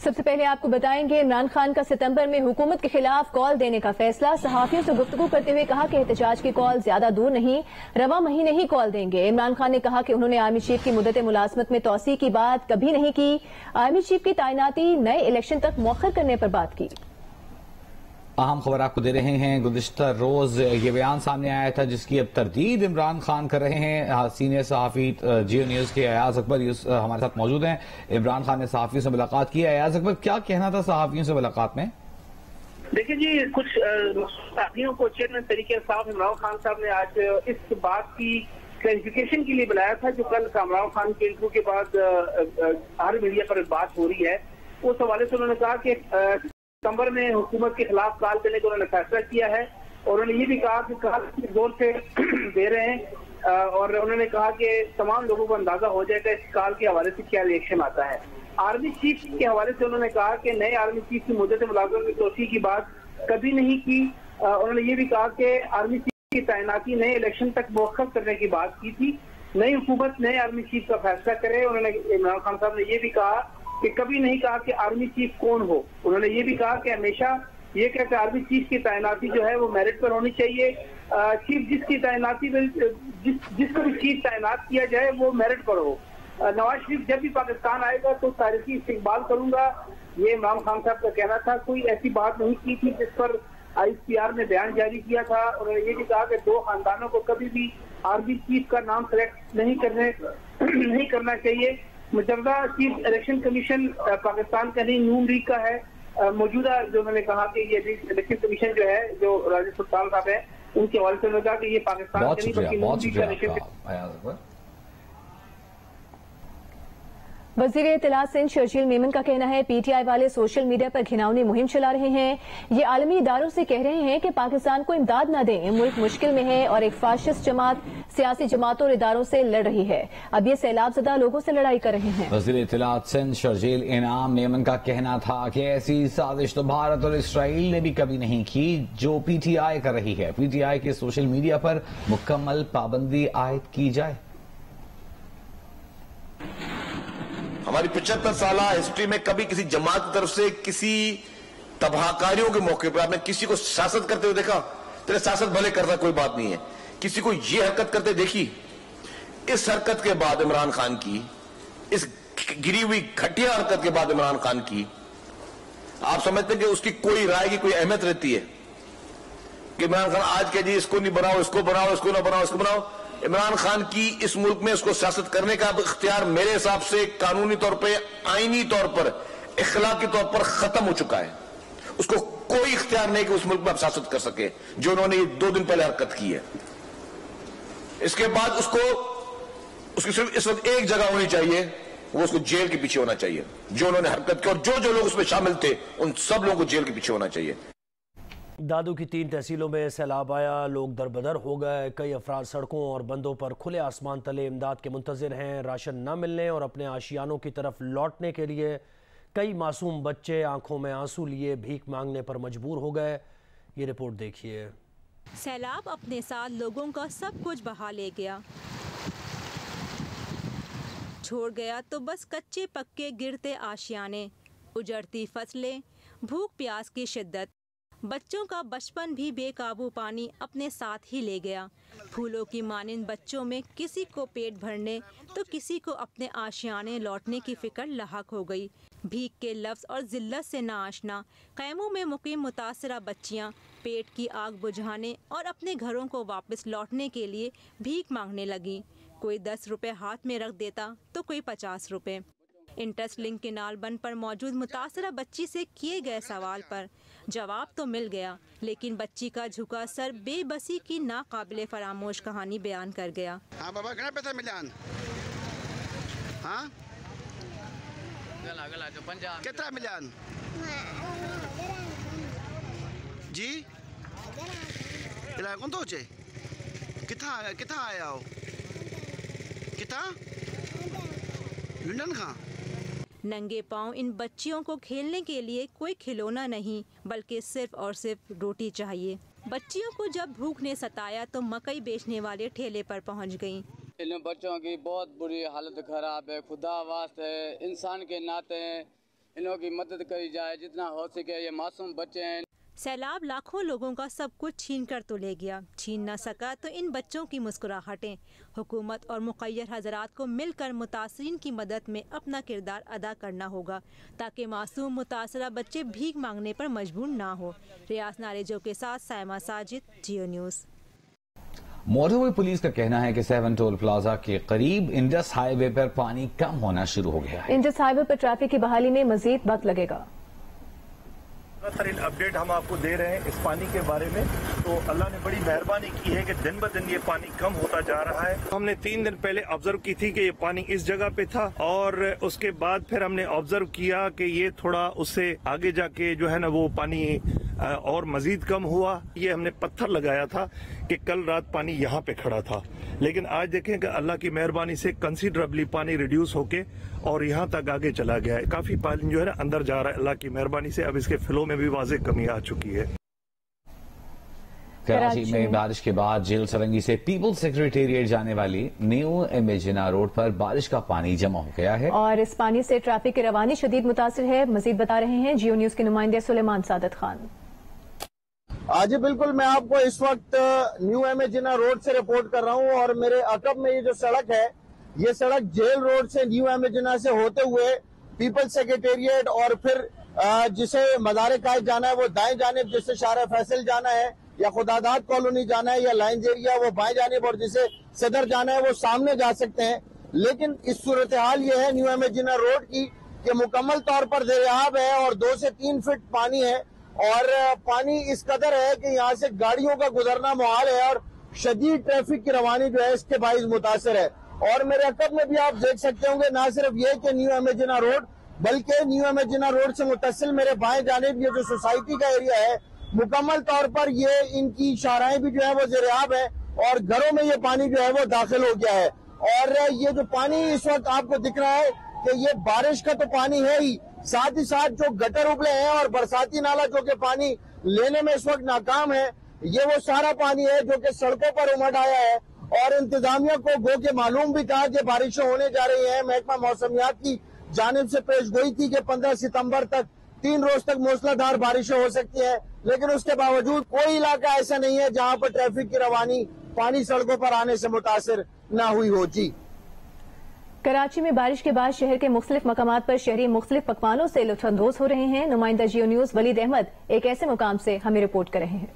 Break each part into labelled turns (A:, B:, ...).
A: सबसे पहले आपको बताएंगे, इमरान खान का सितंबर में हुकूमत के खिलाफ कॉल देने का फैसला। सहाफियों से गुफ्तगू करते हुए कहा कि एहतजाज की कॉल ज्यादा दूर नहीं, रवा महीने ही कॉल देंगे। इमरान खान ने कहा कि उन्होंने आर्मी चीफ की मुद्दत मुलाजमत में तोसी की बात कभी नहीं की। आर्मी चीफ की तैनाती नए इलेक्शन तक मौखर करने पर बात की।
B: अहम खबर आपको दे रहे हैं। गुज़िश्ता रोज ये बयान सामने आया था जिसकी अब तरदीद इमरान खान कर रहे हैं। सीनियर सहाफी जियो न्यूज के अयाज अकबर हमारे साथ मौजूद हैं। इमरान खान ने सहाफियों से मुलाकात की। अयाज अकबर, क्या कहना था सहाफियों से मुलाकात में?
C: देखिए जी, कुछ साथियों को चेयरमैन तरीके साहब इमरान खान साहब ने आज इस बात की क्लैरिफिकेशन के लिए बुलाया था जो कल इमरान खान के इंटरव्यू के बाद हर मीडिया पर बात हो रही है। उस हवाले से उन्होंने कहा कि सितंबर में हुकूमत के खिलाफ कॉल देने का उन्होंने फैसला किया है और उन्होंने ये भी कहा कि कॉल जोर से दे रहे हैं और उन्होंने कहा कि तमाम लोगों को अंदाजा हो जाएगा इस कॉल के हवाले से क्या रिएक्शन आता है। आर्मी चीफ के हवाले से उन्होंने कहा कि नए आर्मी चीफ की मुद्दत मुलाजमत में तोसी की बात कभी नहीं की। उन्होंने ये भी कहा कि आर्मी चीफ की तैनाती नए इलेक्शन तक मौखर करने की बात की थी। नई हुकूमत नए आर्मी चीफ का फैसला करे। उन्होंने इमरान खान साहब ने ये भी कहा कि कभी नहीं कहा कि आर्मी चीफ कौन हो। उन्होंने ये भी कहा कि हमेशा ये कहते आर्मी चीफ की तैनाती जो है वो मेरिट पर होनी चाहिए। चीफ जिसकी तैनाती जिसको भी चीफ तैनात किया जाए वो मेरिट पर हो। नवाज शरीफ जब भी पाकिस्तान आएगा तो तारीखी इस्तेमाल करूंगा, ये इमरान खान साहब का कहना था। कोई ऐसी बात नहीं की थी जिस पर ICR ने बयान जारी किया था। उन्होंने ये भी कहा कि दो खानदानों को कभी भी आर्मी चीफ का नाम सेलेक्ट नहीं करना चाहिए। मुजर्रा चीफ इलेक्शन कमीशन पाकिस्तान का नहीं, नून लीग का है। मौजूदा जो उन्होंने कहा कि ये इलेक्शन कमीशन जो है जो राजीव सुल्तान साहब है उनके हवाले से उन्होंने कहा कि ये पाकिस्तान का नहीं बल्कि नून लीग का इलेक्शन।
A: वज़ीर इत्तलात सिंध शर्जील मेमन का कहना है PTI वाले सोशल मीडिया पर घिनौनी मुहिम चला रहे हैं। ये आलमी इदारों से कह रहे हैं कि पाकिस्तान को इमदाद न दें, मुल्क मुश्किल में है और एक फाशिस्ट जमात सियासी जमातों और इदारों से लड़ रही है। अब ये सैलाबज़दा लोगों से लड़ाई कर रहे हैं।
B: वज़ीर इत्तलात सिंध शर्जील इनाम मेमन का कहना था कि ऐसी साजिश तो भारत और इसराइल ने भी कभी नहीं की जो PTI कर रही है। PTI के सोशल मीडिया पर मुकम्मल पाबंदी आयद की जाए।
D: हमारी 75 साल हिस्ट्री में कभी किसी जमात की तरफ से किसी तबाहकारियों के मौके पर आपने किसी को शासक करते हुए देखा? तेरे शासक भले करता कोई बात नहीं है, किसी को ये हरकत करते देखी? इस हरकत के बाद इमरान खान की, इस गिरी हुई घटिया हरकत के बाद इमरान खान की, आप समझते हैं कि उसकी कोई राय की कोई अहमियत रहती है कि इमरान खान आज के जी इसको नहीं बनाओ, इसको बनाओ, इसको ना बनाओ, इसको बनाओ? इमरान खान की इस मुल्क में उसको सियासत करने का इख्तियार मेरे हिसाब से कानूनी तौर पे, आईनी तौर पर, इखलाकी तौर पर खत्म हो चुका है। उसको कोई इख्तियार नहीं कि उस मुल्क में आप सियासत कर सके जो उन्होंने 2 दिन पहले हरकत की है। इसके बाद उसकी सिर्फ इस वक्त एक जगह होनी चाहिए, वो उसको जेल के पीछे होना चाहिए। जो उन्होंने हरकत की और जो लोग उसमें शामिल थे उन सब लोगों को जेल के पीछे होना चाहिए।
E: दादू की 3 तहसीलों में सैलाब आया, लोग दरबदर हो गए। कई अफराद सड़कों और बंदों पर खुले आसमान तले इमदाद के मुंतज़िर हैं। राशन न मिलने और अपने आशियानों की तरफ लौटने के लिए कई मासूम बच्चे आंखों में आंसू लिए भीख मांगने पर मजबूर हो गए। ये रिपोर्ट देखिए।
F: सैलाब अपने साथ लोगों का सब कुछ बहा ले गया, छोड़ गया तो बस कच्चे पक्के गिरते आशियाने, उजड़ती फसलें, भूख प्यास की शिद्दत। बच्चों का बचपन भी बेकाबू पानी अपने साथ ही ले गया। फूलों की मानिंद बच्चों में किसी को पेट भरने तो किसी को अपने आशियाने लौटने की फिक्र लाहक हो गई। भीख के लफ्ज़ और जिल्लत से नाआशना ख़ैमों में मुकीम मुतासरा बच्चियाँ पेट की आग बुझाने और अपने घरों को वापस लौटने के लिए भीख मांगने लगी। कोई 10 रुपये हाथ में रख देता तो कोई 50 रुपये। इंटरेस्ट लिंक के नालबंद पर मौजूद मुतासरा बच्ची से किए गए सवाल पर जवाब तो मिल गया, लेकिन बच्ची का झुका सर बेबसी की नाकाबिले फरामोश कहानी बयान कर गया।
G: हाँ बाबा, कितना पैसा मिलान? हाँ कितना मिलान जी? कौन तो कितना आया हो? कितना लंदन खा?
F: नंगे पाँव इन बच्चियों को खेलने के लिए कोई खिलौना नहीं बल्कि सिर्फ और सिर्फ रोटी चाहिए। बच्चियों को जब भूख ने सताया तो मकई बेचने वाले ठेले पर पहुंच गईं।
H: इन बच्चों की बहुत बुरी हालत खराब है। खुदा वास्ते इंसान के नाते इन लोगों की मदद करी जाए जितना हो सके। ये मासूम बच्चे हैं।
F: सैलाब लाखों लोगों का सब कुछ छीन कर तो ले गया, छीन न सका तो इन बच्चों की मुस्कुराहटें। हुकूमत और मुक़य्यर हज़रात को मिलकर मुतासरीन की मदद में अपना किरदार अदा करना होगा ताकि मासूम मुतासरा बच्चे भीख मांगने पर मजबूर ना हो। रियाज नारेजो के साथ सायमा साजिद, जियो न्यूज़।
B: मोटरवे पुलिस का कहना है कि 7 टोल प्लाजा के करीब इंडस हाईवे पर पानी कम होना शुरू हो गया है।
A: इंडस हाईवे पर ट्रैफिक की बहाली में मजीद वक्त लगेगा।
I: इन अपडेट हम आपको दे रहे हैं इस पानी के बारे में। तो अल्लाह ने बड़ी मेहरबानी की है कि दिन ब दिन ये पानी कम होता जा रहा है। हमने 3 दिन पहले ऑब्जर्व की थी कि ये पानी इस जगह पे था और उसके बाद फिर हमने ऑब्जर्व किया कि ये थोड़ा उससे आगे जाके जो है ना वो पानी और मजीद कम हुआ। ये हमने पत्थर लगाया था कि कल रात पानी यहाँ पे खड़ा था, लेकिन आज देखें कि अल्लाह की मेहरबानी से कंसिडरेबली पानी रिड्यूस होके और यहाँ तक आगे चला गया है। काफी पानी जो है ना अंदर जा रहा है अल्लाह की मेहरबानी से। अब इसके फ्लो में भी वाज़ेह कमी आ चुकी है।
B: कराची में बारिश के बाद जेल सरंगी से पीपल्स सेक्रेटेरिएट जाने वाली न्यू इमेजिना रोड पर बारिश का पानी जमा हो गया है
A: और इस पानी से ट्रैफिक की रवानी शदीद मुतासिर है। मजीद बता रहे हैं जियो न्यूज के नुमाइंदे सुलेमान सादत खान।
J: जी बिल्कुल, मैं आपको इस वक्त न्यू इमेजिना रोड से रिपोर्ट कर रहा हूँ और मेरे अकब में ये जो सड़क है, ये सड़क जेल रोड से न्यू इमेजिना से होते हुए पीपल्स सेक्रेटेरिएट और फिर जिसे मज़ार कायद जाना है वो दाएं जानिब, जिसे शारा फैसल जाना है या खुदादाद कॉलोनी जाना है या लाइन्स एरिया वो बाएं जानिब और जिसे सदर जाना है वो सामने जा सकते हैं। लेकिन इस सूरत हाल ये है न्यू इमेजिना रोड की कि मुकम्मल तौर पर दरियाब है और 2 से 3 फीट पानी है और पानी इस कदर है कि यहाँ से गाड़ियों का गुजरना मुहाल है और शदीद ट्रैफिक की रवानी जो है इसके बाइस मुतासर है। और मेरे अकब में भी आप देख सकते होंगे ना सिर्फ ये कि न्यू इमेजिना रोड बल्कि न्यू इमेजिना रोड से मुतसिल मेरे बाएं जानिब ये जो सोसाइटी का एरिया है मुकम्मल तौर पर ये इनकी शाराएं भी जो है वो ज़ेरियाब है और घरों में ये पानी जो है वो दाखिल हो गया है। और ये जो पानी इस वक्त आपको दिख रहा है कि ये बारिश का तो पानी है ही, साथ ही साथ जो गटर उबले हैं और बरसाती नाला जो कि पानी लेने में इस वक्त नाकाम है, ये वो सारा पानी है जो कि सड़कों पर उमड़ आया है। और इंतजामिया को गो के मालूम भी था कि बारिशें होने जा रही हैं। महकमा मौसमियात की जानिब से पेशगोई थी कि 15 सितंबर तक 3 रोज तक मूसलाधार बारिशें हो सकती हैं, लेकिन उसके बावजूद कोई इलाका ऐसा नहीं है जहां पर ट्रैफिक की रवानी पानी सड़कों पर आने से मुतासिर ना हुई हो। जी,
A: कराची में बारिश के बाद शहर के मुख्तलिफ मकामात पर शहरी मुख्तलिफ पकवानों से लुत्फानंदोज हो रहे हैं। नुमाइंदा जियो न्यूज वलीद अहमद एक ऐसे मुकाम से हमें रिपोर्ट कर रहे हैं।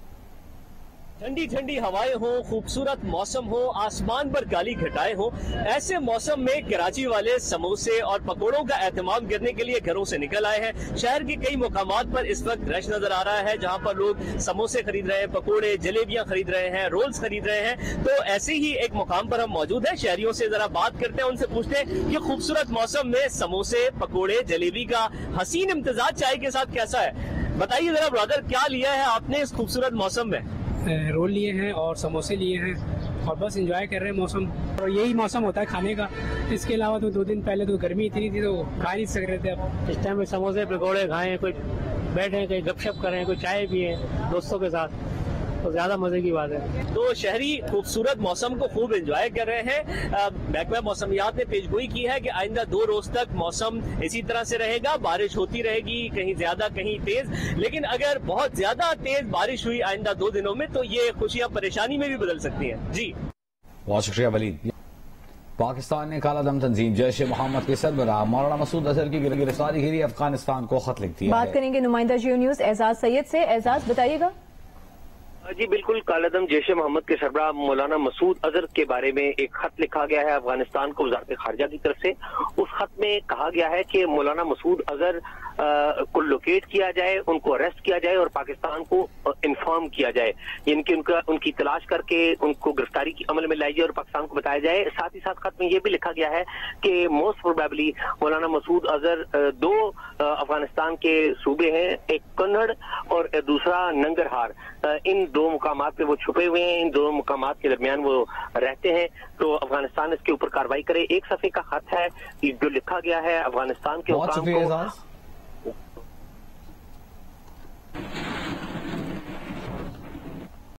K: ठंडी ठंडी हवाएं हो, खूबसूरत मौसम हो, आसमान पर काली घटाएं हो, ऐसे मौसम में कराची वाले समोसे और पकोड़ों का एहतमाम करने के लिए घरों से निकल आए हैं। शहर के कई मुकामात पर इस वक्त रश नजर आ रहा है जहां पर लोग समोसे खरीद रहे हैं, पकोड़े जलेबियां खरीद रहे हैं, रोल्स खरीद रहे हैं। तो ऐसे ही एक मुकाम पर हम मौजूद हैं, शहरियों से जरा बात करते हैं, उनसे पूछते हैं कि खूबसूरत मौसम में समोसे पकोड़े जलेबी का हसीन इम्तिजाज चाय के साथ कैसा है। बताइए जरा ब्रदर, क्या लिया है आपने इस खूबसूरत मौसम में?
L: रोल लिए हैं और समोसे लिए हैं और बस एंजॉय कर रहे हैं मौसम। और यही मौसम होता है खाने का। इसके अलावा तो 2 दिन पहले तो गर्मी इतनी थी तो खा नहीं सक रहे थे। अब
M: इस टाइम में समोसे पकौड़े खाएं, कोई बैठे कहीं गपशप करें, कोई चाय पिए दोस्तों के साथ, तो ज्यादा मजे की बात है।
K: तो शहरी खूबसूरत मौसम को खूब एंजॉय कर रहे हैं। महकमा मौसमियात ने पेशगोई की है कि आइंदा 2 रोज तक मौसम इसी तरह से रहेगा, बारिश होती रहेगी, कहीं ज्यादा कहीं तेज। लेकिन अगर बहुत ज्यादा तेज बारिश हुई आइंदा 2 दिनों में तो ये खुशियां परेशानी में भी बदल सकती हैं। जी
B: बहुत शुक्रिया वलीद। पाकिस्तान ने काला दम तंजीम जैश ए मोहम्मद के सरबराह मौलाना मसूद अजहर की गिरफ्तारी के लिए अफगानिस्तान को खत लिख दिया।
A: बात करेंगे नुमाइंदा जियो न्यूज एजाज सैयद से। एजाज बताइएगा।
N: जी बिल्कुल, कालादम जैश ए मोहम्मद के सरबराह मौलाना मसूद अजहर के बारे में एक खत लिखा गया है अफगानिस्तान को वजारत खारजा की तरफ से। उस खत में कहा गया है कि मौलाना मसूद अजहर को लोकेट किया जाए, उनको अरेस्ट किया जाए और पाकिस्तान को इन्फॉर्म किया जाए, यानी उनकी तलाश करके उनको गिरफ्तारी की अमल में लाई जाए और पाकिस्तान को बताया जाए। साथ ही साथ खत में यह भी लिखा गया है कि मोस्ट प्रोबेबली मौलाना मसूद अजहर 2 अफगानिस्तान के सूबे हैं, एक कन्नड़ और दूसरा नंगरहार। इन 2 मुकामात पे वो छुपे हुए हैं, इन 2 मुकामात के दरमियान वो रहते हैं। तो अफगानिस्तान इसके ऊपर कार्रवाई करे। 1 सफ़े का खत है जो लिखा गया है अफगानिस्तान के हुकाम को।